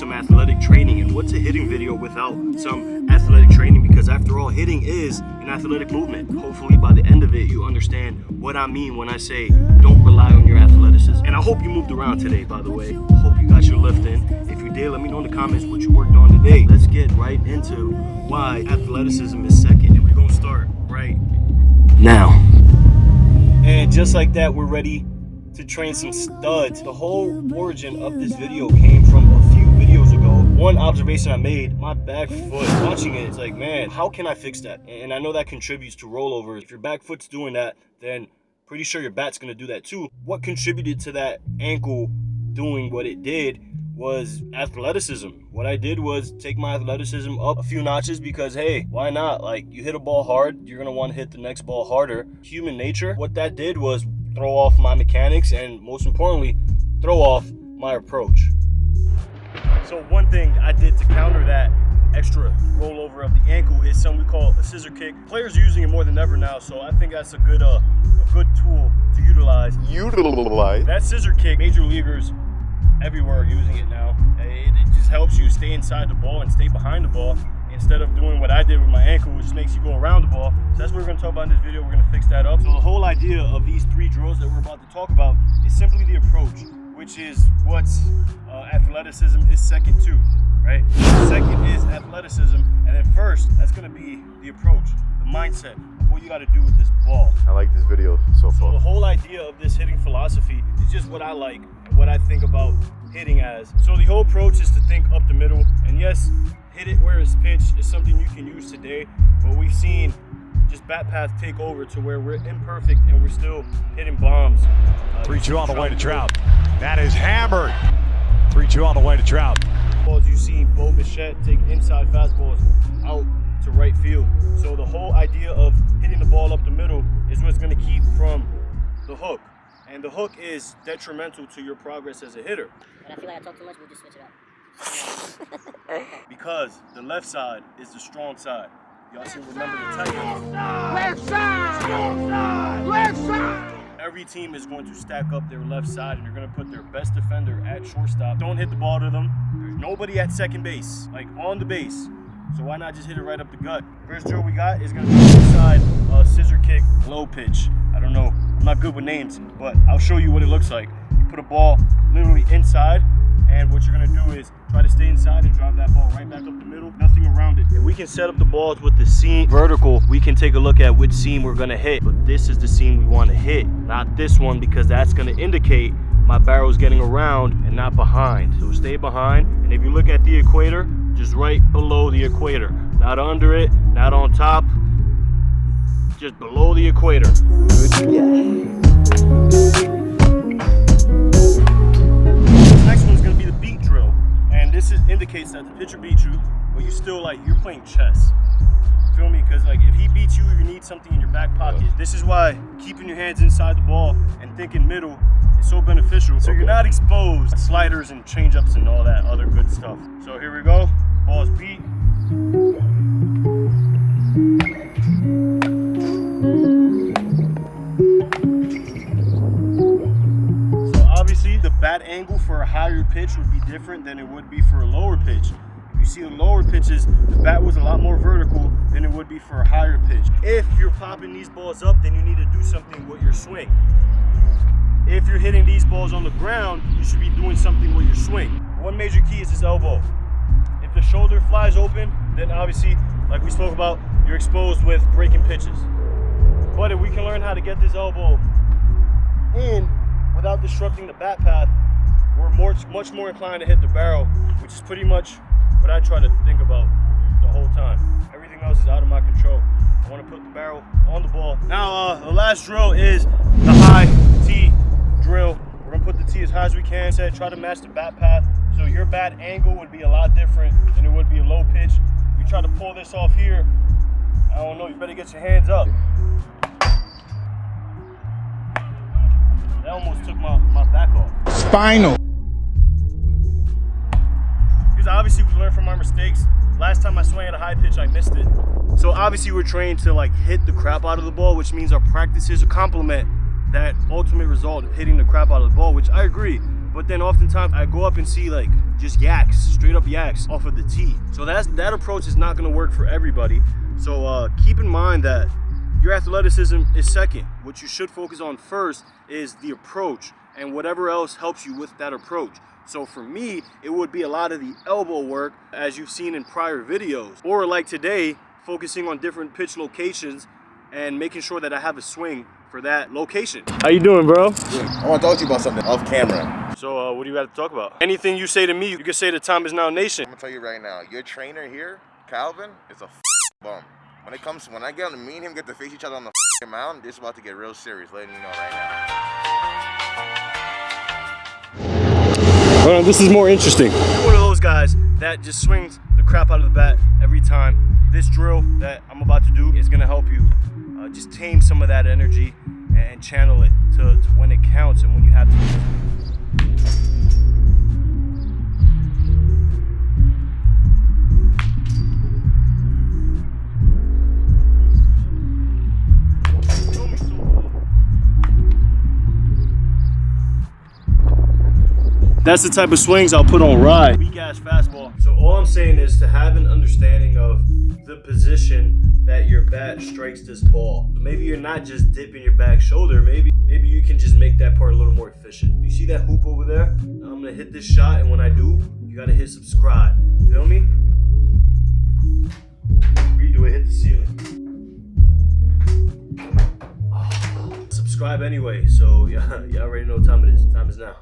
some athletic training. And what's a hitting video without some athletic training? Because after all, hitting is an athletic movement. Hopefully by the end of it, you understand what I mean when I say don't rely on your athleticism. And I hope you moved around today, by the way. Hope you got your lift in. If you did, let me know in the comments what you worked on today. Let's get right into why athleticism is second. And we're gonna start right now. And just like that, we're ready to train some studs. The whole origin of this video came from a few videos ago. One observation I made, my back foot, watching it, it's like, man, how can I fix that? And I know that contributes to rollovers. If your back foot's doing that, then pretty sure your bat's gonna do that too. What contributed to that ankle doing what it did was athleticism. What I did was take my athleticism up a few notches because, hey, why not? Like, you hit a ball hard, you're gonna want to hit the next ball harder. Human nature. What that did was throw off my mechanics and, most importantly, throw off my approach. So one thing I did to counter that extra rollover of the ankle is something we call a scissor kick. Players are using it more than ever now, so I think that's a good tool to utilize. That scissor kick, major leaguers everywhere are using it now. It just helps you stay inside the ball and stay behind the ball instead of doing what I did with my ankle, which makes you go around the ball. So that's what we're going to talk about in this video. We're going to fix that up. So the whole idea of these three drills that we're about to talk about is simply the approach, which is what athleticism is second to, right? Second is athleticism, and then first, that's going to be the approach, the mindset of what you got to do with this ball. I like this video so far. So the whole idea of this hitting philosophy is just what I like and what I think about hitting as. So the whole approach is to think up the middle, and yes, hit it where it's pitched is something you can use today, but we've seen just bat path take over to where we're imperfect and we're still hitting bombs. 3-2 on the way to Trout. That is hammered. 3-2 on the way to Trout. Balls you see Bo Bichette take inside fastballs out to right field. So the whole idea of hitting the ball up the middle is what's going to keep from the hook. And the hook is detrimental to your progress as a hitter. When I feel like I talk too much, we'll just switch it up. Because the left side is the strong side. Y'all should remember the tight ends. Left side! Left side! Every team is going to stack up their left side and they're going to put their best defender at shortstop. Don't hit the ball to them. There's nobody at second base, like on the base. So why not just hit it right up the gut? First drill we got is going to be inside scissor kick, low pitch. I don't know, I'm not good with names, but I'll show you what it looks like. You put a ball literally inside, and what you're going to do is try to stay inside and drive that ball right back up the middle, nothing around it. If we can set up the balls with the seam vertical, we can take a look at which seam we're going to hit. But this is the seam we want to hit, not this one, because that's going to indicate my barrel's getting around and not behind. So stay behind, and if you look at the equator, just right below the equator. Not under it, not on top, just below the equator. This next one's gonna be the beat drill. And this indicates that the pitcher beat you, but you still you're playing chess. Feel me? Because if he beats you, you need something in your back pocket. This is why keeping your hands inside the ball and thinking middle is so beneficial. So you're not exposed to sliders and changeups and all that other good stuff. So here we go. Ball's beat. So obviously the bat angle for a higher pitch would be different than it would be for a lower pitch. You see the lower pitches, the bat was a lot more vertical than it would be for a higher pitch. If you're popping these balls up, then you need to do something with your swing. If you're hitting these balls on the ground, you should be doing something with your swing. One major key is his elbow. If the shoulder flies open, then obviously, like we spoke about, you're exposed with breaking pitches. But if we can learn how to get this elbow in without disrupting the bat path, we're much more inclined to hit the barrel, which is pretty much what I try to think about the whole time. Everything else is out of my control. I want to put the barrel on the ball. Now, the last drill is the high T drill. We're going to put the T as high as we can. Try to match the bat path. So your bat angle would be a lot different than it would be a low pitch. If you try to pull this off here, I don't know, you better get your hands up. That almost took my back off. Spinal. Because obviously we learn from our mistakes. Last time I swung at a high pitch, I missed it. So obviously we're trained to hit the crap out of the ball, which means our practices complement that ultimate result of hitting the crap out of the ball, which I agree. But then oftentimes I go up and see just yaks, straight up yaks off of the tee. So that approach is not gonna work for everybody. So keep in mind that your athleticism is second. What you should focus on first is the approach and whatever else helps you with that approach. So for me, it would be a lot of the elbow work as you've seen in prior videos, or like today, focusing on different pitch locations and making sure that I have a swing for that location. How you doing, bro? I want to talk to you about something off camera. So what do you got to talk about? Anything you say to me, you can say the Time Is Now Nation. I'm gonna tell you right now, your trainer here, Calvin, is a bum. When I get on me and him get to face each other on the mountain, this is about to get real serious, letting you know right now. Well, this is more interesting. You're one of those guys that just swings the crap out of the bat every time. This drill that I'm about to do is gonna help you just tame some of that energy and channel it to when it counts and when you have to use it. That's the type of swings I'll put on ride. Weak ass fastball. So all I'm saying is to have an understanding of the position that your bat strikes this ball. Maybe you're not just dipping your back shoulder. Maybe you can just make that part a little more efficient. You see that hoop over there? I'm gonna hit this shot, and when I do, you gotta hit subscribe. Feel me? Redo it, hit the ceiling. Subscribe anyway. So yeah, you already know what time it is. Time is now.